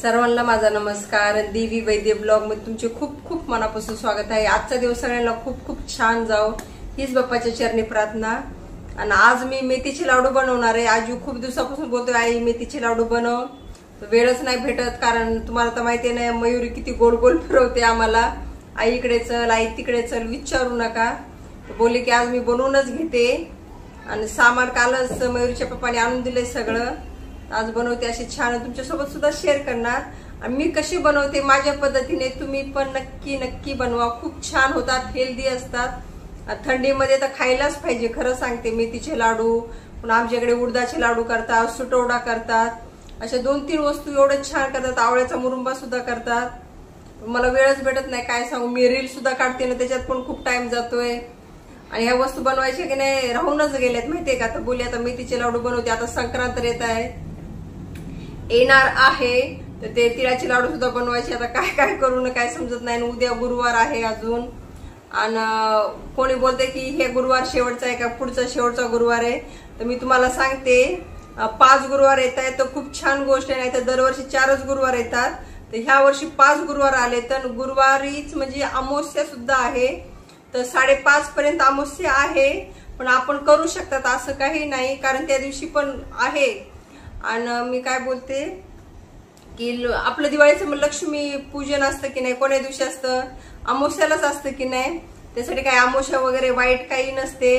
सर्वांना माझा नमस्कार. देवी वैद्य ब्लॉग मध्ये तुमचे खूप खूप मनापासून स्वागत आहे. आजचा दिवस सगळ्यांना खूप खूप छान जाओ हीच बाप्पाच्या चरणी प्रार्थना. आणि आज मी मेथीचे लाडू बनवणार आहे. आजू खूप दिवसापासून बोलतोय आई मेथीचे लाडू बनव, वेळच नाही भेटत. कारण तुम्हाला तर माहिती नाही मयुरी किती गोल गोल फिरवते आम्हाला. आई इकडे चल आई तिकडे चल विचारू नका. बोलले की आज मी बनवूनच घेते. आणि सामान कालच मयुरीच्या पप्पाने आणून दिले सगळं. आज बनवते अशी छान तुमच्यासोबत सुद्धा शेअर करणार. आणि मी कशी बनवते माझ्या पद्धतीने तुम्ही पण नक्की नक्की बनवा. खूप छान होतात, हेल्दी असतात. थंडीमध्ये तर खायलाच पाहिजे. खरं सांगते मेथीचे लाडू, पुन्हा आमच्याकडे उडदाचे लाडू करतात, सुटवडा करतात. अशा 2-3 वस्तू एवढे छान करतात. आवळ्याचा मुरुंबा सुद्धा करतात. मला वेळच भेटत नाही काय सांगू. मी रील सुद्धा काढते ना, त्याच्यात पण खूप टाइम जातोय. आणि ह्या वस्तू बनवायच्या की नाही राहूनच गेल्यात माहितीये का. तर बोलली आता मेथीचे लाडू बनवते. आता संक्रांत येणार आहे तर ते तिळाचे लाडू सुद्धा बनवायचे. आता काय काय करू ना काय समजत नाही. उद्या गुरुवार आहे अजून. आणि कोणी बोलते की हे गुरुवार शेवटचा आहे का, पुढचा शेवटचा गुरुवार आहे. तर मी तुम्हाला सांगते 5 गुरुवार येत आहेत. तर खूप छान गोष्ट आहे. नाही तर दरवर्षी 4च गुरुवार येतात. तर ह्या वर्षी 5 गुरुवार आले. तर गुरुवारीच म्हणजे अमावस्या सुद्धा आहे. तर 5:30 पर्यंत अमावस्या आहे. पण आपण करू शकतात असं काही नाही, कारण त्या दिवशी पण आहे. आणि मी काय बोलते की आपलं दिवाळीचं लक्ष्मी पूजन असतं की नाही, कोण्या दिवशी असतं, अमावस्यालाच असतं की नाही. त्यासाठी काही अमावस्या वगैरे वाईट काही नसते.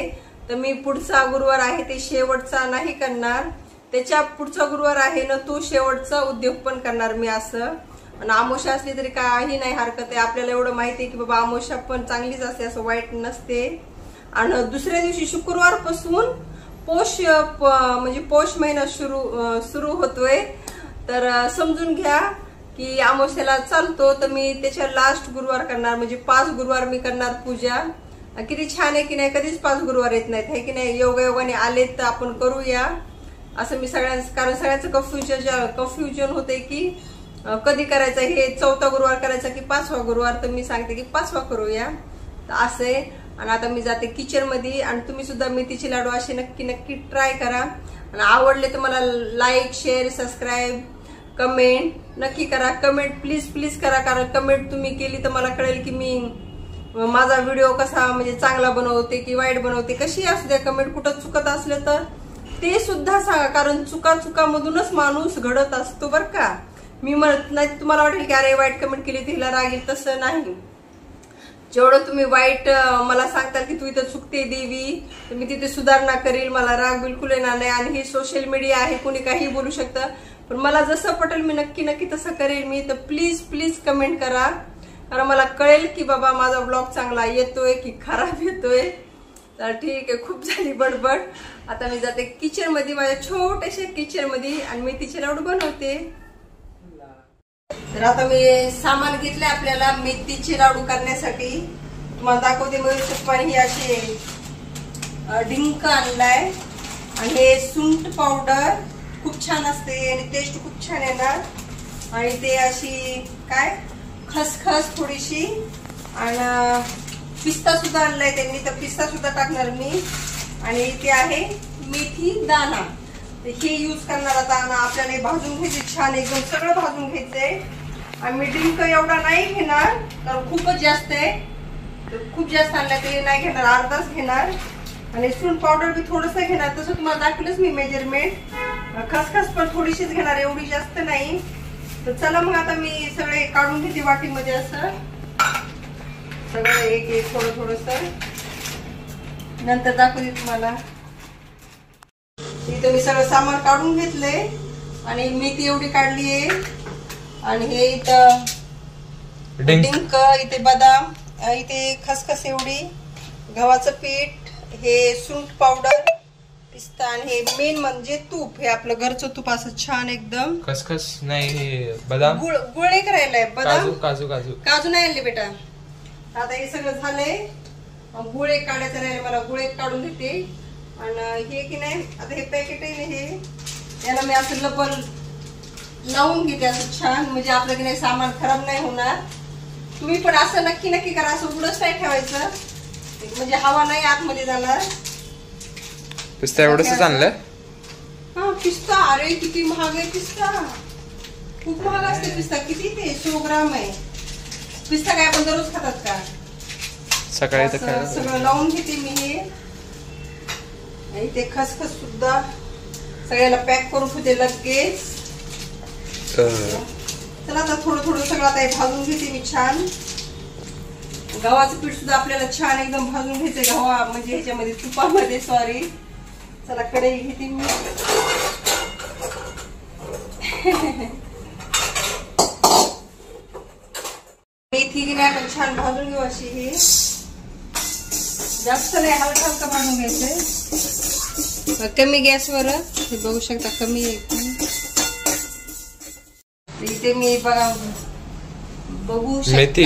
तर मी पुढचा गुरुवार आहे ते शेवटचा नाही करणार. त्याच्या पुढचा गुरुवार आहे ना तो शेवटचा उद्योग पण करणार मी असं. आणि अमावस्या असली तरी काही नाही हरकत आहे. आपल्याला एवढं माहिती आहे की बाबा अमावस्या पण चांगलीच असते, असं वाईट नसते. आणि दुसऱ्या दिवशी शुक्रवारपासून म्हणजे पौष महिना सुरू होतोय. तर समजून घ्या की अमावस्याला चालतो. तर मी त्याच्या लास्ट गुरुवार करणार, म्हणजे 5 गुरुवार मी करणार पूजा. किती छान आहे की नाही. कधीच 5 गुरुवार येत नाहीत हे की नाही. योगायोगाने आलेत तर आपण करूया असं मी कारण सगळ्यांचं कन्फ्युजन होते की कधी करायचं, हे 4था गुरुवार करायचा की 5वा गुरुवार. तर मी सांगते की 5वा करूया. तर असे. आणि आता मी जाते किचन मध्ये. आणि तुम्ही सुद्धा मेथीचे लाडू असे नक्की नक्की ट्राय करा. आणि आवडले तर मला लाईक शेअर सबस्क्राईब कमेंट नक्की करा. कमेंट प्लीज प्लीज करा, कारण कमेंट तुम्ही केली तर मला कळेल की मी माझा व्हिडिओ कसा म्हणजे चांगला बनवते की वाईट बनवते. कशी असू द्या कमेंट. कुठं चुकत असलं तर ते सुद्धा सांगा, कारण चुकामधूनच माणूस घडत असतो बरं का. मी म्हणत नाही तुम्हाला वाटेल की अरे वाईट कमेंट केली तिला राग येईल, तसं नाही. जेवढं तुम्ही वाईट मला सांगताल की तू इथं चुकते देवी, तर मी तिथे सुधारणा करील. मला राग बिलकुल येणार नाही. आणि ही सोशल मीडिया आहे, कुणी काही बोलू शकतं. पण मला जसं पटेल मी नक्की नक्की तसं करेल मी. तर प्लीज प्लीज कमेंट करा, कारण मला कळेल की बाबा माझा ब्लॉग चांगला येतोय की खराब येतोय. तर ठीक आहे, खूप झाली बडबड. आता मी जाते किचन मध्ये, माझ्या छोट्याशा किचन मध्ये, आणि मेथीचे लाडू बनवते. तर आता मी सामान घेतले आपल्याला मेथीचे लाडू करण्यासाठी. तुम्हाला दाखवते. मयुरी पप्पाने ही अशी डिंक आणलाय. आणि हे सुंठ पावडर खूप छान असते आणि टेस्ट खूप छान येणार. आणि ते अशी काय खसखस थोडीशी, आणि पिस्ता सुद्धा आणलाय त्यांनी. तर पिस्ता सुद्धा टाकणार मी. आणि इथे आहे मेथी दाणा. हे यूज करणार आता. आपल्याला भाजून घ्यायचे छान, एकदम सगळं भाजून घ्यायचंय. आणि मी डिंक एवढा नाही घेणार कारण खूपच जास्त आहे. तर खूप जास्त आणलं तरी नाही घेणार, अर्धाच घेणार. आणि सुंठ पावडर बी थोडंसं घेणार, तसं तुम्हाला दाखवलंच मी मेजरमेंट. खसखस पण थोडीशीच घेणार, एवढी जास्त नाही. तर चला मग आता मी सगळे काढून घेते वाटीमध्ये. असं सगळं एक एक थोडं थोडंसं नंतर दाखवते तुम्हाला. इथं मी सगळं सामान काढून घेतलंय. आणि मेथी एवढी काढली आहे. आणि हे इथं डिंक, इथे बदाम, इथे खसखस एवढी, गव्हाचं पीठ, हे सुंठ पावडर, पिस्ता, आणि हे मेन म्हणजे तूप. हे आपलं घरचं तूप असं छान एकदम. खसखस नाही, बदाम, गुळ नाही करायलाय. बदाम काजू काजू नाही आणले बेटा. आता हे सगळं झालंय. गुळ एक काढायचं नाही मला, गुळ एक काढून देते. आणि हे की नाही आता हे पॅकेट आहे ना, हे याला मी असं लपल लावून घेते असं छान, म्हणजे आपलं की नाही सामान खराब नाही होणार. तुम्ही पण असं नक्की नक्की करा. असं उघडच नाही ठेवायचं, म्हणजे हवा नाही आतमध्ये जाणार. पिस्ता एवढंच आणलं. हा पिस्ता, अरे किती महाग आहे पिस्ता. खूप महाग असते पिस्ता. किती ते 100 ग्राम आहे पिस्ता. काय आपण दररोज खातात का? सकाळी तर असं सगळं लावून घेते मी हे. आणि ते खसखस सुद्धा सगळ्याला पॅक करून ठेवते लगेच. चला आता थोडं थोडं सगळं आता हे भाजून घेते मी छान. गव्हाचं पीठ सुद्धा आपल्याला छान एकदम भाजून घ्यायचंय गव्हा म्हणजे ह्याच्यामध्ये तुपामध्ये. सॉरी. चला कढई घेते मी. मेथी की नाही आपण छान भाजून घेऊ अशी. हे जास्त नाही हलका हलका भाजून घ्यायचंय कमी गॅसवर. हे बघू शकता कमी आहे. इथे मी बघा बघू मेथी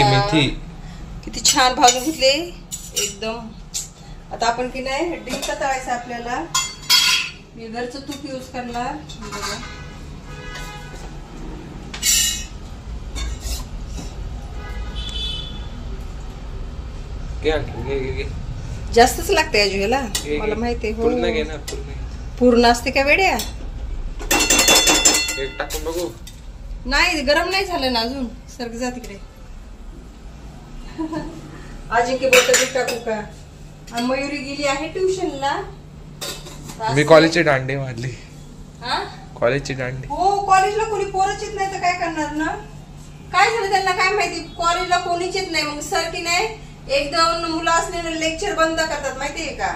किती छान भाजून घेतले एकदम. आता आपण की नाही डिंक तळायचं आपल्याला. मी घरचं तूप यूज करणार. जास्तच लागते अजून ह्याला मला माहिती आहे. हो पूर्ण असते का वेड्या? टाकून बघू. नाही गरम नाही झालं ना अजून. सरक जा तिकडे. अजिंक्य बोलतो टाकू का? आणि मयुरी गेली आहे ट्युशनला. मी कॉलेजची दांडी मारली. हा कॉलेजची दांडी. हो कॉलेजला कोणी पोरच येत नाही तर काय करणार ना. काय झालं त्यांना काय माहिती. कॉलेजला कोणीच येत नाही. मग सर की नाही 1-2 मुलं असलेले लेक्चर बंद करतात माहितीये का.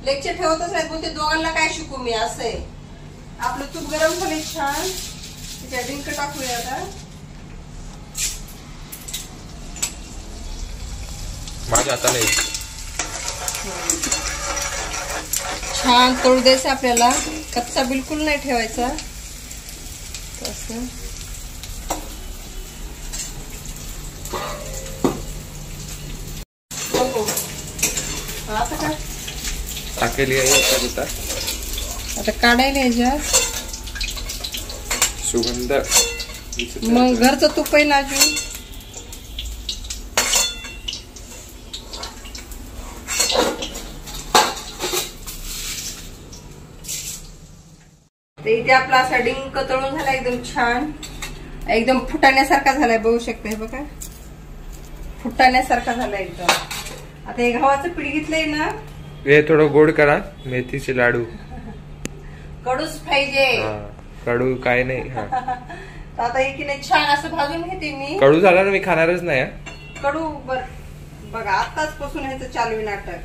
लेक्चर ठेवतच नाहीत. बोलते दोघांना काय शिकू मी. असं आहे. आपलं तूप गरम झाले छान. त्याच्यात डिंक टाकूया आता. माझ्या हाताने छान तळू द्यायचं आपल्याला. कच्चा बिलकुल नाही ठेवायचा. असं आता काय टाकेली आता काढायला ह्याच्यात सुगंध. मग घरचं तूप आहे ना अजून. इथे आपला असा डिंक तळून झाला एकदम छान. एकदम फुटाण्यासारखा झालाय. बघू शकता हे बघा फुटाण्यासारखा झालाय एकदम. आता हे गव्हाचं पीठ घेतलंय ना. हे थोडं गोड करा. मेथीचे लाडू. कडूच पाहिजे. कडू काय नाही. आता हे की नाही छान असं भाजून घेते मी. कडू झाला ना मी खाणारच नाही. कडू बघा आताच पासून ह्याचं चालू आहे नाटक.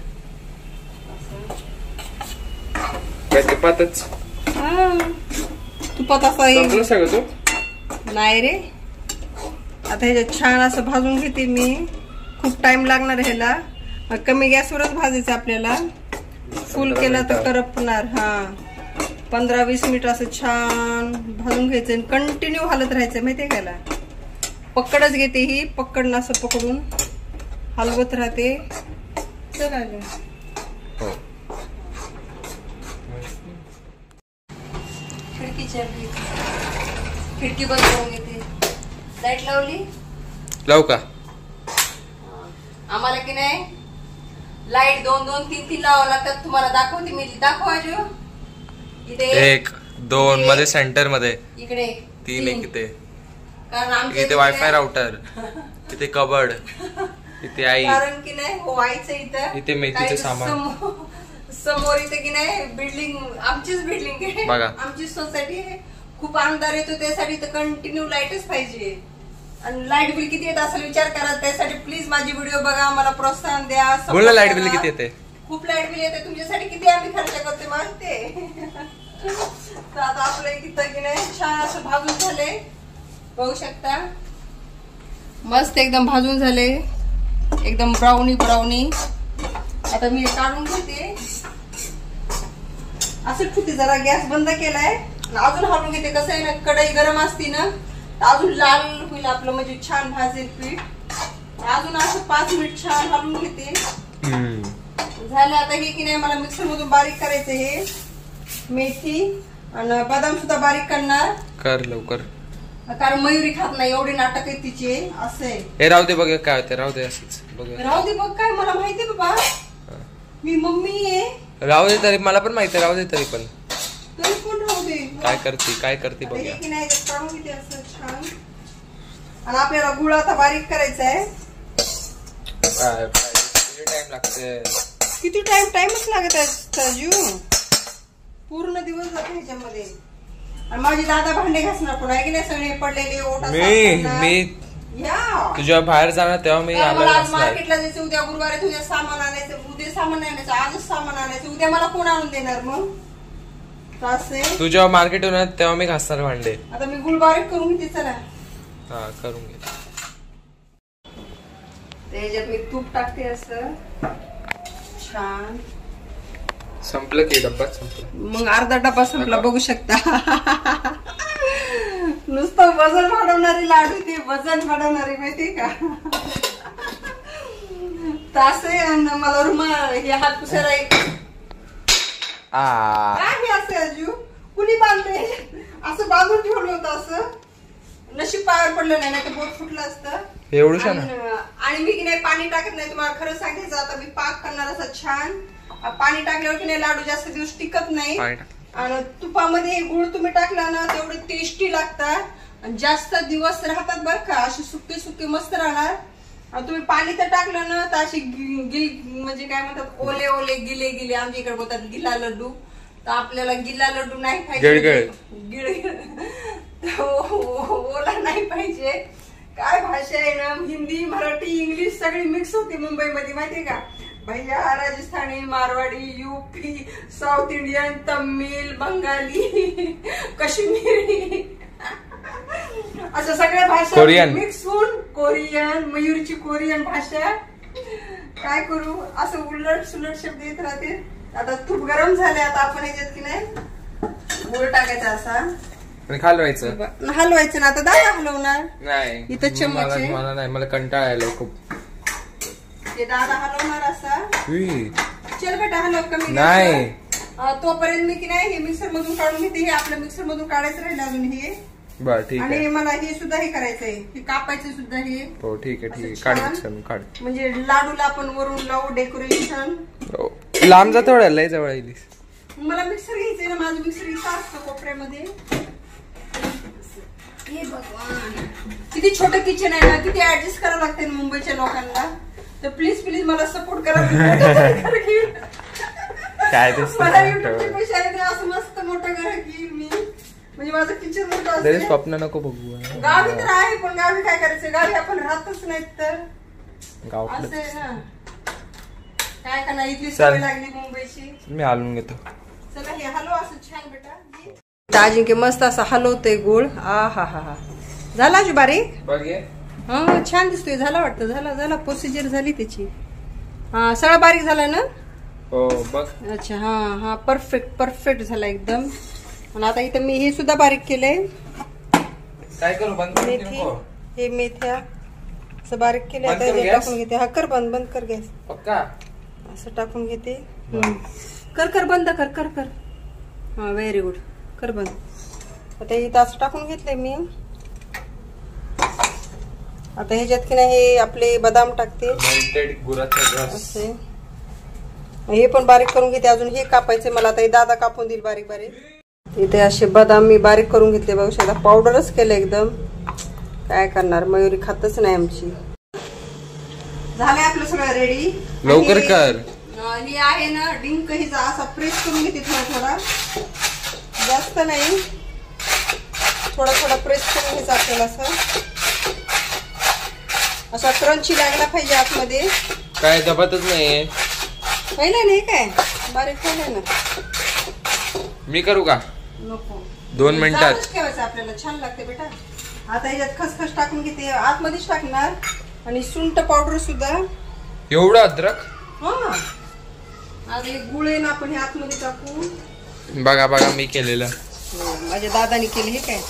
काय तुपातच. तुपात असं सगळं तू नाही रे. आता ह्याच्यात छान असं भाजून घेते मी. खूप टाइम लागणार ह्याला. कमी गॅसवरच भाजायचं आपल्याला. फुल केला तर करपणार. 15-20 मिनिट असं छान भाजून घ्यायचं. कंटिन्यू हलत राहायचं माहितीये का. पकडच घेते ही. पकडणं असं पकडून हलवत राहते. चला खिडकी बंद करून घेते. लाईट लावली. लावू का? आम्हाला की नाही लाईट 2-2, 3-3 लावावं लागतात. तुम्हाला दाखवते मी. दाखवा जो. इथे 1, 2 मध्ये सेंटर मध्ये. इकडे 3 आहे. किती कारण आमच्या इथे वायफाय राउटर. इथे कबड. इथे आई. कारण की नाही हो आईचं इथं. इथे मेथीचं सामान. समोर इथे की नाही बिल्डिंग आमचीच बिल्डिंग आहे. बघा आमची सोसायटी आहे. खूप अंधार येतो त्यासाठी तर कंटिन्यू लाईटच पाहिजे. आणि लाईट बिल किती येत असेल विचार करा. त्यासाठी प्लीज माझी व्हिडिओ बघा. मला प्रोत्साहन द्या. बोल लाईट बिल किती येते. खूप लाईट बिल येते. तुमच्यासाठी किती आम्ही खर्च करते मागते. तर आता आपलं इथं की नाही छान असं भाजून झाले. बघू शकता मस्त एकदम भाजून झाले. एकदम ब्राउनी. आता मी काढून घेते. असं ठेवते. जरा गॅस बंद केलाय. अजून हलवून घेते. कसं आहे ना कढई गरम असती ना अजून लाल होईल आपलं म्हणजे छान भाजेल पीठ. अजून असं 5 मिनिट छान हलवून घेते. झालं. आता हे की नाही मला मिक्सर मधून बारीक करायचं. हे मेथी आणि बदाम सुद्धा बारीक करणार. कर लवकर. कारण मयुरी खात नाही. एवढे नाटक आहेत तिचे. असं आहे. हे राहू दे. बघ काय होते. राहू दे असंच. राहू दे बघ. काय मला माहितीये बाबा. मी मम्मी आहे. राहू दे तरी. मला पण माहिती. राहू दे तरी पण. तरी पण राहू दे. काय करते बघ. हे की नाही काढून घेते असं छान. आणि आपल्याला गुळ आता बारीक करायचा आहे. टाइम लागते. किती टाइमच लागत आहे साजू. पूर्ण दिवस जातो ह्याच्यामध्ये. आणि माझी दादा भांडे घासणार पुढे की नाही सगळे पडलेले ओटा. मी तुझ्या बाहेर जाणार तेव्हा मी आज मार्केटला जायचं. उद्या गुरुवार आहे. उद्या सामान आणायचं. उद्या सामान आणायचं. आजच सामान आणायचं. उद्या मला कोण आणून देणार मग. तू जेव्हा मार्केट होणार तेव्हा मी घासणार भांडे. आता मी गुळ बारीक करून घेते. चला हा करून घे. त्याच्यात मी तूप टाकते असं छान. संपलं की डब्बा संपला. मग अर्धा डब्बा संपला बघू शकता. नुसतं वजन वाढवणारे लाडू ते वजन वाढवणारे माहितीये का. तासे मला रुमाल हे हात पुसायला एक काय असं अजू कुणी बांधते असं बांधून ठेवलं होतं. असं नशीब पायावर पडलं नाही तर बोट फुटलं असतं. एवढं आणि मी की नाही पाणी टाकत नाही. तुम्हाला खरं सांगायचं आता मी पाक करणार असं छान. पाणी टाकल्यावर की नाही लाडू जास्त दिवस टिकत नाही. आणि तुपामध्ये गुळ तुम्ही टाकला ना तेवढे टेस्टी लागतात आणि जास्त दिवस राहतात बरं का. असे सुके सुके मस्त राहणार. आणि तुम्ही पाणी तर टाकलं ना तर अशी गिल म्हणजे काय म्हणतात ओले ओले गिले गिले. आमच्या इकडे बोलतात गिला लड्डू. तर आपल्याला गिला लड्डू नाही पाहिजे. ओला नाही पाहिजे. काय भाषा आहे ना हिंदी मराठी इंग्लिश सगळी मिक्स होती मुंबईमध्ये माहितीये का. भैया Rajasthani Marwari UP south Indian Tamil Bengali Kashmiri असं सगळ्या भाषा मिक्स होऊन कोरियन मयूरची कोरियन भाषा. काय करू असं उलट सुलट शब्द येत राहते. आता तूप गरम झाले. आता आपण याच्यात की नाही गुळ टाकायचा असा हलवायचं ना. आता दादा हलवणार नाही. इथं चम्मच मला नाही. मला कंटाळा आला खूप. ते दादा हलवणार असा. चल बेटा हलव कमी नाही. तोपर्यंत मी की नाही हे मिक्सर मधून काढून घेते. हे आपल्या मिक्सर मधून काढायचं राहिलं अजून हे. बर ठीक आहे. आणि मला हे सुद्धा हे करायचंय. हे कापायचं सुद्धा हे. हो ठीक आहे काढ. म्हणजे लाडूला आपण वरून लावू डेकोरेशन. लांब जा थोडं लय जवळ येईलीस. मला मिक्सर घ्यायचंय ना. माझं मिक्सर इथं असतं कोपऱ्यामध्ये. हे भगवान किती छोटं किचन आहे ना. किती ऍडजस्ट करावं लागते मुंबईच्या लोकांना. तर प्लीज मला सपोर्ट करा. काय मला युट्यूबचे पैसे आले असं मस्त मोठं घर की मी म्हणजे माझं किचन मोठं असतं. स्वप्न नको बघू. गावी तर आहे पण गावी काय करायचं. गावी आपण राहतच नाहीत तर असं आहे ना. काय का नाही इथली सवय लागली मुंबईची. मी हलवून घेतो. चला हे हलव असं छान बेटा. अजिंक्य मस्त असं हलवतोय गुळ. हा झाला अजून बारीक. हा छान दिसतोय. झाला वाटतं. झाला प्रोसिजर झाली त्याची. हा सगळं बारीक झाला ना. हो बघ. अच्छा हा परफेक्ट झाला एकदम. आणि आता इथं मी हे सुद्धा बारीक केलंय. काय करू मेथी हे मेथ्या असं बारीक केले. आता टाकून घेते. हा कर बंद कर गॅस पक्का. असं टाकून घेते. कर बंद कर. हा व्हेरी गुड. कर बंद. आता इथं असं टाकून घेतलंय मी. आता ह्याच्यात की नाही हे आपले बदाम टाकते. असे हे पण बारीक करून घेते. अजून हे कापायचे मला. आता हे दादा कापून देईल बारीक. इथे असे बदाम मी बारीक करून घेतले. बघू शकता पावडरच केलं एकदम. काय करणार मयुरी खातच नाही आमची. झालंय आपलं सगळं रेडी. लवकर कर. हे आहे ना डिंक हिचा असा प्रेस करून घेते थोडा. जास्त नाही थोडा प्रेस करून घ्यायचा आपल्याला. असा क्रंची लागला पाहिजे आतमध्ये. काय दबातच नाहीये. पहिलं नाही काय बारीक केलंय ना. मी करू का. नको 2 मिनिटात ठेवायचं आपल्याला. छान लागते बेटा. आता याच्यात खसखस टाकून घेते. आतमध्येच टाकणार. आणि सुंठ पावडर सुद्धा. एवढं अद्रक. हा आता हे गुळ आहे ना आपण हे आतमध्ये टाकू. बघा मी केलेलं. माझ्या दादाने केले. हे काय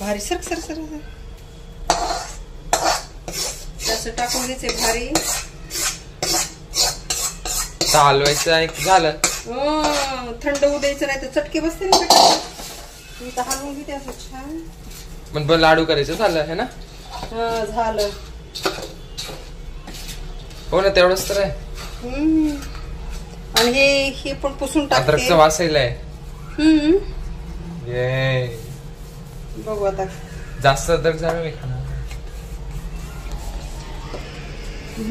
भारी. सर असं टाकून घ्यायचे भारी. हलवायचं आणि झालं. थंड होऊ द्यायचं नाही तर चटके बसते ना बेटा. मी तर हलवून घेते असं छान. पण लाडू करायचं झालं है ना. झालं. हो ना तेवढंच तर आहे. आणि हे पण पुसून टाकते. अद्रकचा वास आहे. ये बघू आता. जास्त तर झालं मी खाणार.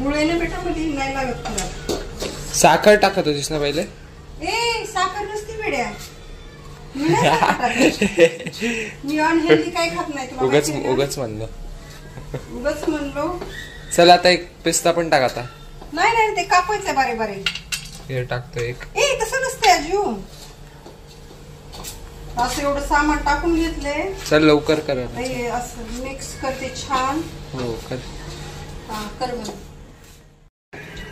गुळेने बेटा मध्ये नाही लागत तुला. साखर टाकत होतीस ना पहिले. ए साखर नसती बेड्या. मी अनहेल्दी काय खात नाही तुला. उगाच म्हणलं. उगाच म्हणलो. चल आता एक पिस्ता पण टाक आता. नाही ते कापायचंय बारे बारे. हे टाकतो एक. ए तसं नसते अजू. असं एवढं सामान टाकून घेतलंय. चल लवकर कर. असं मिक्स करते छान. हो कर. कर बरं.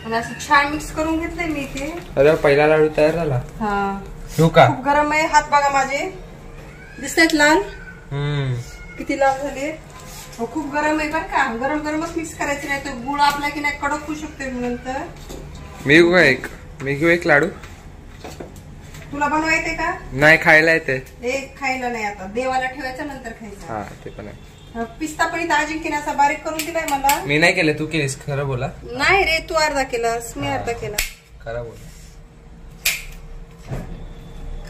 आणि असं छान मिक्स करून घेतलंय मी ते. अरे पहिला लाडू तयार झाला. हा ठेवू का? खूप गरम आहे. हात बघा माझे दिसतायत लाल. किती लाल झाले. हो खूप गरम आहे बरं का. गरम गरमच मिक्स करायचं नाही तर गुळ आपला की नाही कडक होऊ शकते नंतर. मी घेऊ एक लाडू. तुला बनवा येते का? नाही खायला येते. एक खायला नाही आता देवाला ठेवायचं नंतर खायचं. हा ते पण आहे. पिस्ता पण इथं अजिंक्यने असा बारीक करून दिलाय मला. मी नाही केलं तू केलीस. खरं बोला. नाही रे तू अर्धा केलास मी अर्धा केला. खरं बोला.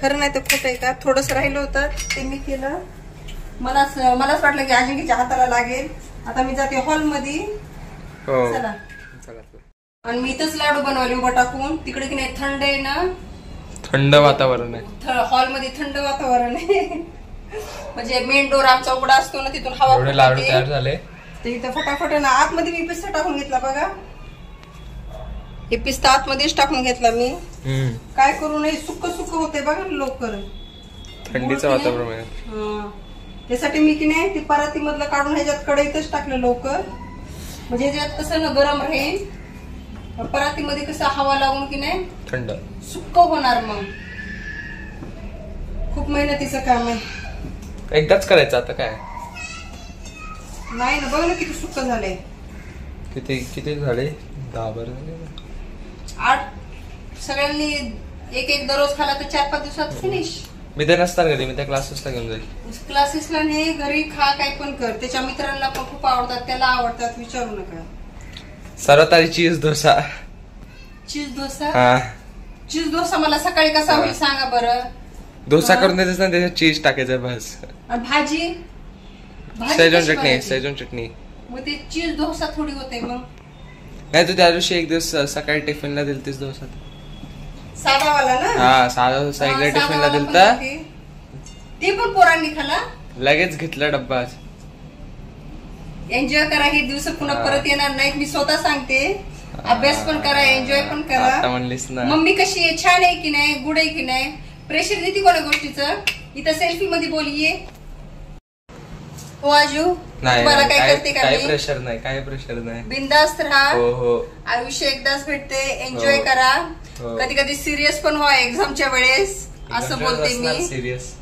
खरं नाही तर खोटं आहे का. थोडस राहिलं होतं ते मी केलं. मलाच वाटलं की अजिंक्यच्या हाताला लागेल. आता मी जाते हॉल मध्ये. चला आणि मी इथंच लाडू बनवले उभं टाकून. तिकडे की नाही थंड आहे ना. थंड वातावरण आहे. हॉल मध्ये थंड वातावरण आहे. म्हणजे मेन डोर आमचा उघडा असतो ना तिथून हवा. लाडू तयार झाले तर इथं फटाफट ना आतमध्ये मी पिस्ता टाकून घेतला बघा. हे पिस्ता आतमध्येच टाकून घेतला मी. काय करू नये सुक्क होते बघा लवकर. थंडीचं वातावरण आहे. त्यासाठी मी की नाही ती पराती मधलं काढून ह्याच्यात कढईतच टाकलं लवकर. म्हणजे ह्याच्यात कसं ना गरम राहील. परातीमध्ये कसं हवा लागून की नाही थंड सुक्क होणार. मग खूप मेहनतीचं काम आहे. एकदाच करायचं आता काय नाही ना. बघ ना किती सुक्क झाले. किती झाले. 10 झाले. 8 सगळ्यांनी एक दररोज खाला तर 4-5 दिवसात फिनिश. मी तर नसणार घरी. मी त्या क्लासेसला घेऊन जाईल. क्लासेसला नाही घरी खा काय पण कर. त्याच्या मित्रांना पण खूप आवडतात. त्याला आवडतात विचारू नका. सर्वात आधी चीज डोसा. चीज डोसा मला सकाळी कसा होईल सांगा बरं. डोसा करून देतेस ना त्याच्यात चीज टाकायचं बस. भाजी सैजन चटणी. मग ते चीज डोसा थोडी होते. मग नाही तू त्या दिवशी एक दिवस सकाळी टिफिनला दिलतीस डोसा. साधावाला ना. हा साधा डोसा एकदा टिफिनला दिलता. ते पण पोरांनी खाला. लगेच घेतला डब्बा. एन्जॉय करा. हे दिवस पुन्हा परत येणार नाहीत. मी स्वतः सांगते. अभ्यास पण करा एन्जॉय पण करा. म्हणलीस ना मम्मी कशी आहे छान आहे की नाही गुड आहे की नाही. प्रेशर देते कोणा गोष्टीचं. इथं सेल्फी मध्ये बोलिये. हो आजू तुम्हाला काय करते का. काय प्रेशर नाही. बिंदास्त राहा. हो आयुष्य एकदाच भेटते. एन्जॉय करा. कधी कधी सिरियस पण व्हा एक्झामच्या वेळेस. असं बोलते मी. सिरियस.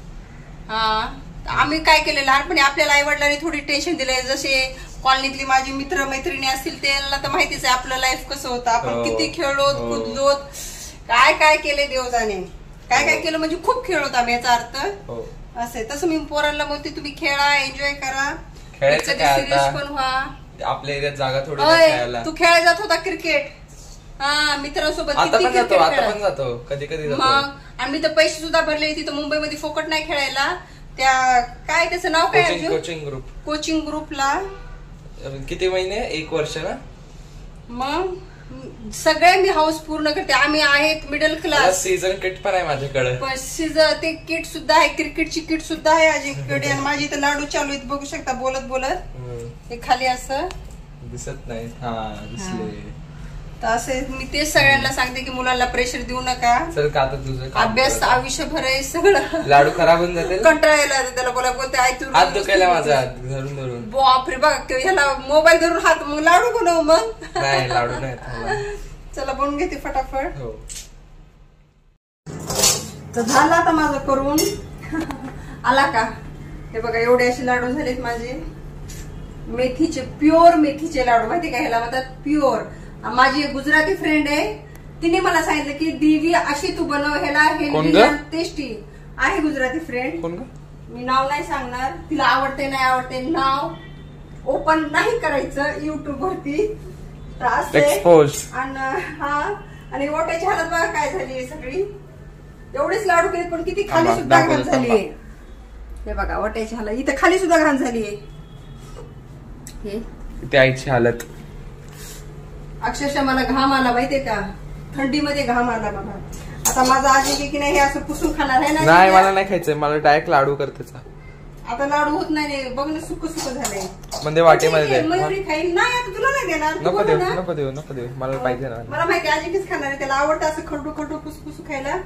आम्ही काय केलं लहानपणी आपल्याला आई वडिलांनी थोडी टेन्शन दिलंय. जसे कॉलनीतली माझी मित्र मैत्रिणी असतील त्यांना तर माहितीच आहे आपलं लाईफ कसं होतं. आपण किती खेळलोत कुदलोत काय केले देव जाणे. काय केलं म्हणजे खूप खेळलोत आम्ही. याचा अर्थ असं तसं मी पोरांना बोलते तुम्ही खेळा एन्जॉय करा. सिरियस पण व्हा. आपल्या एरियात जागा थोडी. तू खेळायला जात होता क्रिकेट. मित्रांसोबत जातो कधी मग. आणि मी तर पैसे सुद्धा भरले तिथं मुंबईमध्ये फोकट नाही खेळायला. त्या काय त्याचं नाव काय कोचिंग ग्रुपला. किती महिने 1 वर्ष ना. मग सगळे मी हाऊस पूर्ण करते. आम्ही आहेत मिडल क्लास. सीझन किट पण आहे माझ्याकडे. ते किट सुद्धा आहे. क्रिकेटची किट सुद्धा आहे अजिंक्यकडे. आणि माझी इथं लाडू चालू आहेत बघू शकता बोलत. हे खाली असं दिसत नाही. दिसले. तर असे मी तेच सगळ्यांना सांगते की मुलांना प्रेशर देऊ नका. तुझं अभ्यास आयुष्यभर आहे सगळं. लाडू खराब होऊन जाते. कंटाळायला त्याला बोलते आई तू हात दुखायला माझा धरून बापरे बघा ह्याला मोबाईल धरून हात. मग लाडू बनव. मग नाही लाडू नाही. चला बनवून घेते फटाफट. तर झालं आता माझं करून. आला का. हे बघा एवढे असे लाडू झालेत माझे. मेथीचे प्युअर मेथीचे लाडू. माहिती का ह्याला म्हणतात प्युअर. माझी एक गुजराती फ्रेंड आहे. तिने मला सांगितलं की दिवी अशी तू बनव. ह्याला हेल्दी टेस्टी आहे. गुजराती फ्रेंड. मी नाव नाही सांगणार. तिला आवडते नाही आवडते नाव ओपन नाही करायचं युट्यूब वरती. आणि ओट्याची हालत बघा काय झाली सगळी. एवढेच लाडू केले पण किती खाली सुद्धा घात झाली. हे बघा वाटायची हालत, इथं खाली सुद्धा घाण झालीये. हे ते आईची हालत. अक्षरशः मला घाम आला माहितीये का, थंडीमध्ये घाम आला मला. आता माझा आजी की नाही हे असं पुसून खाणार आहे ना. नाही मला नाही खायचंय, मला डायरेक्ट लाडू करतेचा. आता लाडू होत नाही, बघ ना सुक झालंय. म्हणजे वाटेमध्ये मयुरी खाईल नाही, आता तुला नाही देणार. नको देऊ मला पाहिजे ना. मला माहिती आजीच खाणार आहे, त्याला आवडतं असं खडू पुसपुसू खायला.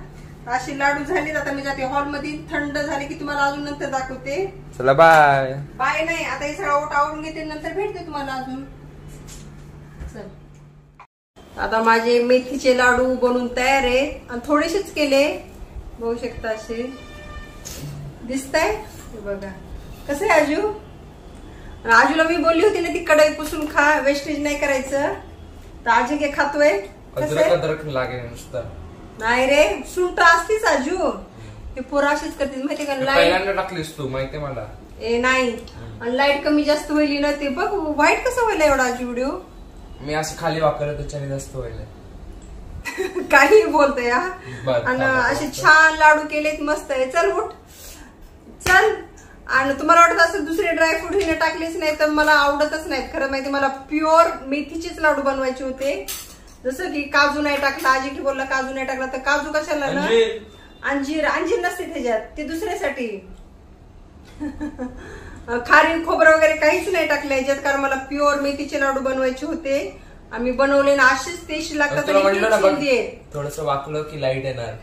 अशी लाडू झाली. आता मी जाते हॉल मध्ये, थंड झाले की तुम्हाला अजून नंतर दाखवते. चला बाय. बाय नाही, आता हे सगळं ओट आवरून घेते, नंतर भेटते तुम्हाला अजून. चल आता माझे मेथीचे लाडू बनवून तयार आहे आणि थोडेसेच केले, बघू शकता असे दिसताय. बघा कसं आहे आजू. आजूला मी बोलली होती ना ती कढई पुसून खा, वेस्टेज नाही करायचं. तर आजी काय खातोय. अद्रक लागेल नुसतं. नाही रे, सुंठ असतीच आजू. ते पोरं अशीच करते माहिती का. लाईट टाकलीस तू माहितीये मला. ए नाही, आणि लाईट कमी जास्त होईल ना ते बघ. वाईट कसं व्हायला एवढा आजू व्हिडिओ. मी असं खाली वापरलं त्याच्याने जास्त व्हायला. काही बोलतोय हा. आणि असे छान लाडू केलेत, मस्त आहे. चल उठ चल. आणि तुम्हाला वाटत असं दुसरे ड्रायफ्रूट हिने टाकलेच नाही तर मला आवडतच नाहीत खरं माहिती. मला प्युअर मेथीचेच लाडू बनवायचे होते. जसं की काजू नाही टाकला, आजी की बोलला काजू नाही टाकला, तर काजू कशाला ना. अंजीर नसते त्याच्यात, ते दुसऱ्यासाठी. खारी खोबरं वगैरे काहीच नाही टाकलं याच्यात, कारण मला प्युअर मेथीचे लाडू बनवायचे होते. आम्ही बनवले ना असेच टेस्टी लागतात. थोडस वाकलं की लाईट येणार.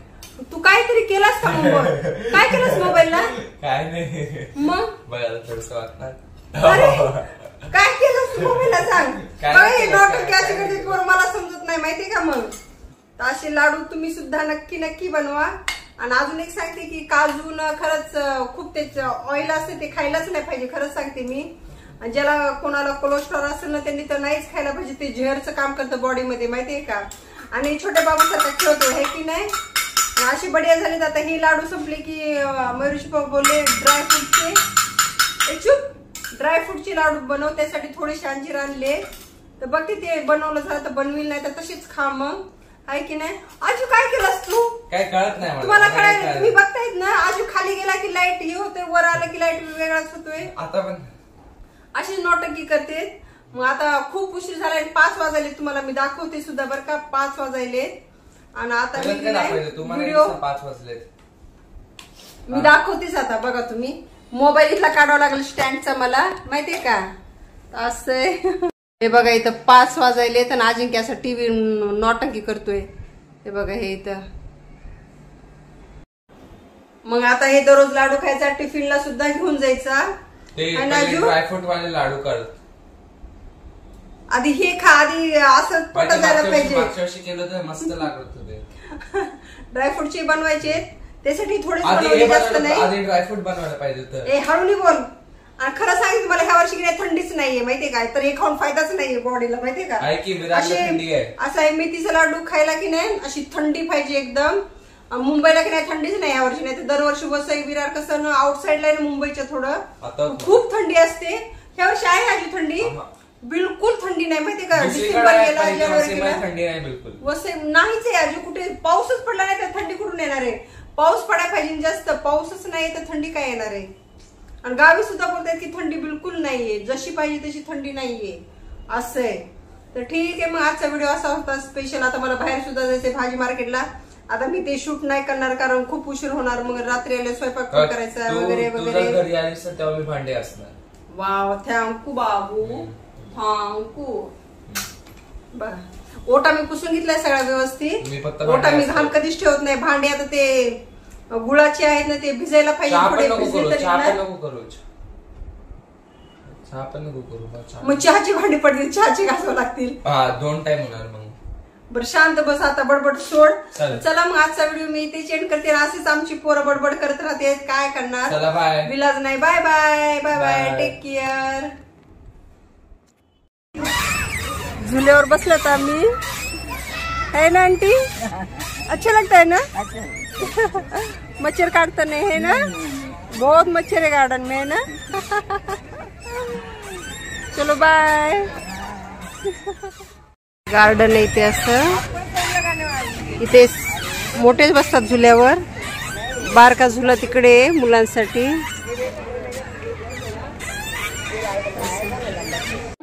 तू काहीतरी केलास का मोबाईल. काय केलंस मोबाईलला. काय नाही मग बघा थोडस वाकणार. काय केलंस मोबाईलला सांग. मला समजत नाही माहितीये का. मग असे लाडू तुम्ही सुद्धा नक्की बनवा. आणि अजून एक सांगते की काजू न खरंच खूप त्याच ऑइल असते, ते खायलाच नाही पाहिजे. खरंच सांगते मी. ज्याला कोणाला कोलेस्ट्रॉल असेल ना त्यांनी तर नाहीच खायला पाहिजे. ते झेअरचं काम करतं बॉडीमध्ये माहितीये का. आणि छोट्या बाबूसारखा खेळतो हे की नाही. अशी बढिया झाली. आता हे लाडू संपले की मयुरीश बाबा बोलले ड्रायफ्रूटचे लाडू बनव, त्यासाठी थोडेसे अंजीर आणले. तर बघते ते बनवलं झालं तर बनविल, नाही तर तशीच खा मग. आहे की नाही. आजू काय केलंस तू. काय कळत नाही तुम्हाला कळायला. तुम्ही बघतायत ना आजू खाली गेला की लाईट हे होतोय, वर आलं की लाईट वेगळाच होतोय. आता पण अशी नोटंकी करते. मग आता खूप उशीर झाला, 5 वाजले. तुम्हाला मी दाखवते सुद्धा बरं का. 5 वाजले आणि आता व्हिडिओ 5 वाजले मी दाखवतेच. आता बघा तुम्ही मोबाईल इथला काढावा लागला स्टँडचा मला माहितीये का. असं हे बघा इथं 5 वाजले तर अजिंक्य असं टीव्ही नोटंकी करतोय. हे बघा हे इथं. मग आता हे दररोज लाडू खायचा, टिफिनला सुद्धा घेऊन जायचा. ड्रायफ्रूट वाले लाडू कर. आधी हे खा, आधी असं पोटात जायला पाहिजे. मागच्या वर्षी केलं तर मस्त लागत होते. ड्रायफ्रूटचे बनवायचे त्यासाठी थोडे जास्त नाही. आधी ड्रायफ्रूट बनवायला पाहिजे तर. ए हळूनी बोल. आणि खरं सांगितलं तुम्हाला ह्या वर्षी काही थंडीच नाहीये माहितीये काय. तर हे खाऊन फायदाच नाहीये बॉडीला माहितीये का. असं आहे मेथीचा लाडू खायला की नाही अशी थंडी पाहिजे एकदम. मुंबईला की नाही थंडीच नाही यावर्षी. नाही तर दरवर्षी वसई विरार कसं आउटसाईडला आहे मुंबईच्या थोडं खूप थंडी असते. ह्या वर्षी आहे आजी थंडी. बिलकुल थंडी नाही माहितीये का. डिसेंबर गेला, जानेवारी गेला, वसई नाहीच आहे आजी. कुठे पाऊसच पडला नाही तर थंडी कुठून येणार आहे. पाऊस पडायला पाहिजे जास्त. पाऊसच नाही तर थंडी काय येणार आहे. आणि गावी सुद्धा बोलतात की थंडी बिलकुल नाहीये, जशी पाहिजे तशी थंडी नाहीये असं आहे. तर ठीक आहे मग आजचा व्हिडिओ असा होता स्पेशल. आता मला बाहेर सुद्धा जायचंय भाजी मार्केटला. आता मी ते शूट नाही करणार कारण खूप उशीर होणार. मग रात्री आले स्वयंपाक करायचा वगैरे वगैरे. भांडे असणार. वाव थँक्यू बाबू थँक्यू. बघा ओटा मी पुसून घेतलाय सगळा व्यवस्थित. ओटा मी घाण कधीच ठेवत नाही. भांडे आता ते गुळाचे आहेत ना ते भिजायला पाहिजे. मग चहाची भांडी पडतील, चहाची घासावं लागतील. 2 टाइम होणार मग. बरं शांत बस आता, बडबड सोड. चला मग आजचा व्हिडिओ मी इथे एंड करते. असेच आमची पोरं बडबड करत राहते. काय करणार. विलाज नाही. Bye bye bye bye. Take care. झुल्यावर बसलो तर आम्ही है ना आंटी. अच्छा लगता है ना. मच्छर काटता नहीं है ना. बहुत मच्छर है गार्डन में है ना. चलो बाय. गार्डन आहे इथे असं. इथे मोठेच बसतात झुल्यावर. बारका झुला तिकडे मुलांसाठी. असं.